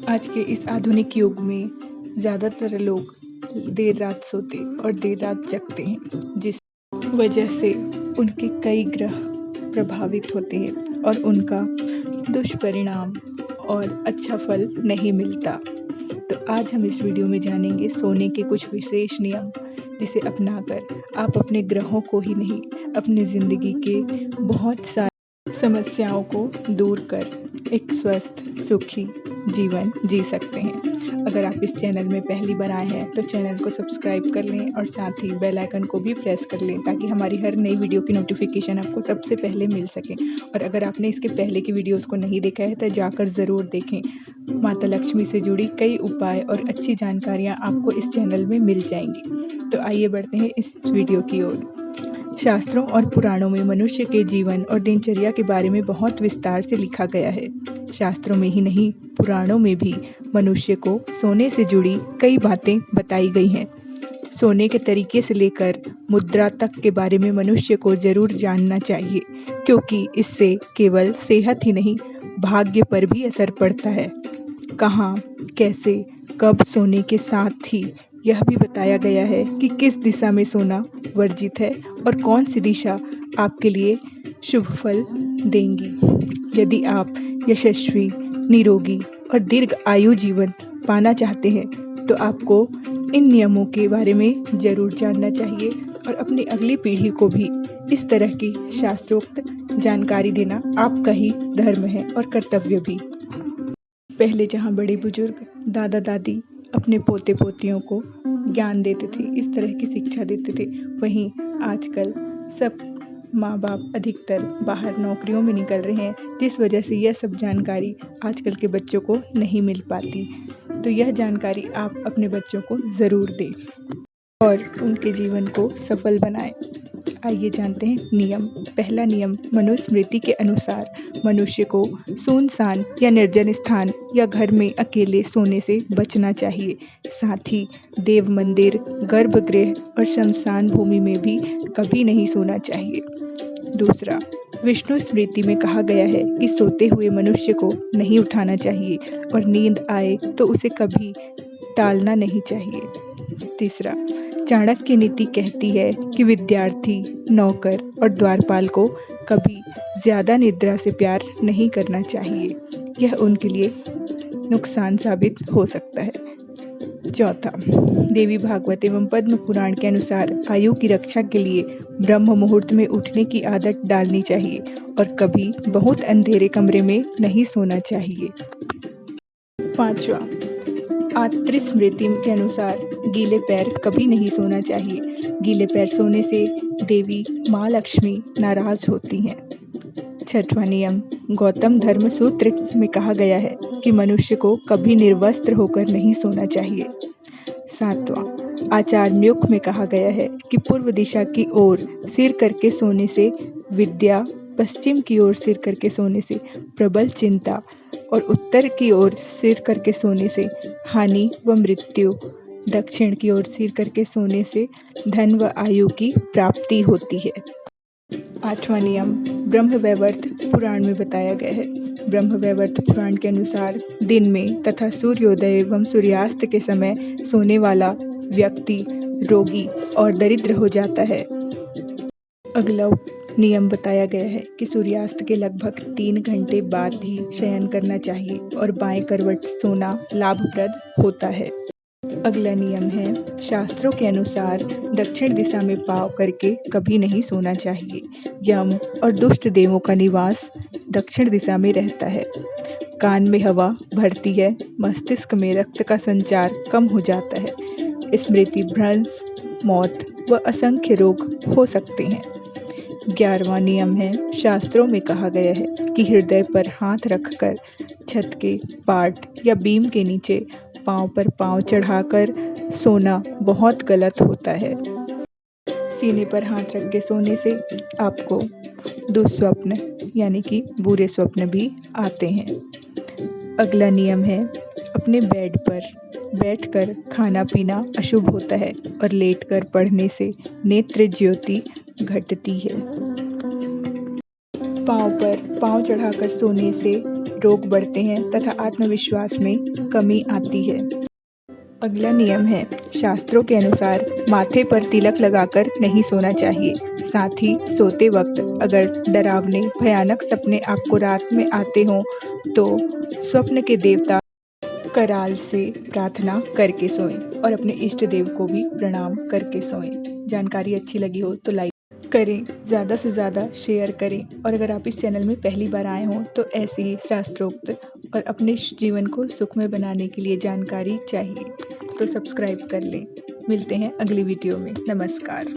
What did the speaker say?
आज के इस आधुनिक युग में ज़्यादातर लोग देर रात सोते और देर रात जगते हैं, जिस वजह से उनके कई ग्रह प्रभावित होते हैं और उनका दुष्परिणाम और अच्छा फल नहीं मिलता। तो आज हम इस वीडियो में जानेंगे सोने के कुछ विशेष नियम, जिसे अपनाकर आप अपने ग्रहों को ही नहीं, अपनी ज़िंदगी के बहुत सारी समस्याओं को दूर कर एक स्वस्थ सुखी जीवन जी सकते हैं। अगर आप इस चैनल में पहली बार आए हैं तो चैनल को सब्सक्राइब कर लें और साथ ही बेल आइकन को भी प्रेस कर लें, ताकि हमारी हर नई वीडियो की नोटिफिकेशन आपको सबसे पहले मिल सके। और अगर आपने इसके पहले की वीडियोस को नहीं देखा है तो जाकर ज़रूर देखें। माता लक्ष्मी से जुड़ी कई उपाय और अच्छी जानकारियाँ आपको इस चैनल में मिल जाएंगी। तो आइए बढ़ते हैं इस वीडियो की ओर। शास्त्रों और पुराणों में मनुष्य के जीवन और दिनचर्या के बारे में बहुत विस्तार से लिखा गया है। शास्त्रों में ही नहीं, पुराणों में भी मनुष्य को सोने से जुड़ी कई बातें बताई गई हैं। सोने के तरीके से लेकर मुद्रा तक के बारे में मनुष्य को जरूर जानना चाहिए, क्योंकि इससे केवल सेहत ही नहीं, भाग्य पर भी असर पड़ता है। कहाँ, कैसे, कब सोने के साथ ही यह भी बताया गया है कि किस दिशा में सोना वर्जित है और कौन सी दिशा आपके लिए शुभ फल देंगी। यदि आप यशस्वी, निरोगी और दीर्घ आयु जीवन पाना चाहते हैं तो आपको इन नियमों के बारे में जरूर जानना चाहिए और अपनी अगली पीढ़ी को भी इस तरह की शास्त्रोक्त जानकारी देना आपका ही धर्म है और कर्तव्य भी। पहले जहाँ बड़े बुजुर्ग, दादा दादी अपने पोते पोतियों को ज्ञान देते थे, इस तरह की शिक्षा देते थे, वहीं आजकल सब माँ बाप अधिकतर बाहर नौकरियों में निकल रहे हैं, जिस वजह से यह सब जानकारी आजकल के बच्चों को नहीं मिल पाती। तो यह जानकारी आप अपने बच्चों को ज़रूर दें और उनके जीवन को सफल बनाएं। आइए जानते हैं नियम। पहला नियम, मनुस्मृति के अनुसार मनुष्य को सुनसान या निर्जन स्थान या घर में अकेले सोने से बचना चाहिए। साथ ही देव मंदिर, गर्भगृह और शमशान भूमि में भी कभी नहीं सोना चाहिए। दूसरा, विष्णु स्मृति में कहा गया है कि सोते हुए मनुष्य को नहीं उठाना चाहिए और नींद आए तो उसे कभी टालना नहीं चाहिए। तीसरा, चाणक्य नीति कहती है कि विद्यार्थी, नौकर और द्वारपाल को कभी ज़्यादा निद्रा से प्यार नहीं करना चाहिए, यह उनके लिए नुकसान साबित हो सकता है। चौथा, देवी भागवत एवं पद्म पुराण के अनुसार आयु की रक्षा के लिए ब्रह्म मुहूर्त में उठने की आदत डालनी चाहिए और कभी बहुत अंधेरे कमरे में नहीं सोना चाहिए। पांचवा, आत्रि स्मृति के अनुसार गीले पैर कभी नहीं सोना चाहिए। गीले पैर सोने से देवी माँ लक्ष्मी नाराज होती हैं। छठवां नियम, गौतम धर्म सूत्र में कहा गया है कि मनुष्य को कभी निर्वस्त्र होकर नहीं सोना चाहिए। सातवां, आचार्यों में कहा गया है कि पूर्व दिशा की ओर सिर करके सोने से विद्या, पश्चिम की ओर सिर करके सोने से प्रबल चिंता और उत्तर की ओर सिर करके सोने से हानि व मृत्यु, दक्षिण की ओर सिर करके सोने से धन व आयु की प्राप्ति होती है। आठवां नियम, ब्रह्मवैवर्त पुराण में बताया गया है। ब्रह्मवैवर्त पुराण के अनुसार दिन में तथा सूर्योदय एवं सूर्यास्त के समय सोने वाला व्यक्ति रोगी और दरिद्र हो जाता है। अगला नियम बताया गया है कि सूर्यास्त के लगभग 3 घंटे बाद ही शयन करना चाहिए और बाएं करवट सोना लाभप्रद होता है। अगला नियम है, शास्त्रों के अनुसार दक्षिण दिशा में पाँव करके कभी नहीं सोना चाहिए। यम और दुष्ट देवों का निवास दक्षिण दिशा में रहता है। कान में हवा भरती है, मस्तिष्क में रक्त का संचार कम हो जाता है। स्मृति भ्रंश, मौत व असंख्य रोग हो सकते हैं। 11वां नियम है, शास्त्रों में कहा गया है कि हृदय पर हाथ रखकर छत के पाट या बीम के नीचे पाँव पर पाँव चढ़ाकर सोना बहुत गलत होता है। सीने पर हाथ रख के सोने से आपको दुस्वप्न यानी कि बुरे स्वप्न भी आते हैं। अगला नियम है, अपने बेड पर बैठकर खाना पीना अशुभ होता है और लेटकर पढ़ने से नेत्र ज्योति घटती है। पाँव पर पाँव चढ़ाकर सोने से रोग बढ़ते हैं तथा आत्मविश्वास में कमी आती है। अगला नियम है, शास्त्रों के अनुसार माथे पर तिलक लगाकर नहीं सोना चाहिए। साथ ही सोते वक्त अगर डरावने भयानक सपने आपको रात में आते हों तो स्वप्न के देवता कराल से प्रार्थना करके सोएं और अपने इष्ट देव को भी प्रणाम करके सोएं। जानकारी अच्छी लगी हो तो लाइक करें, ज़्यादा से ज़्यादा शेयर करें और अगर आप इस चैनल में पहली बार आए हों तो ऐसे ही शास्त्रोक्त और अपने जीवन को सुखमय बनाने के लिए जानकारी चाहिए तो सब्सक्राइब कर लें। मिलते हैं अगली वीडियो में। नमस्कार।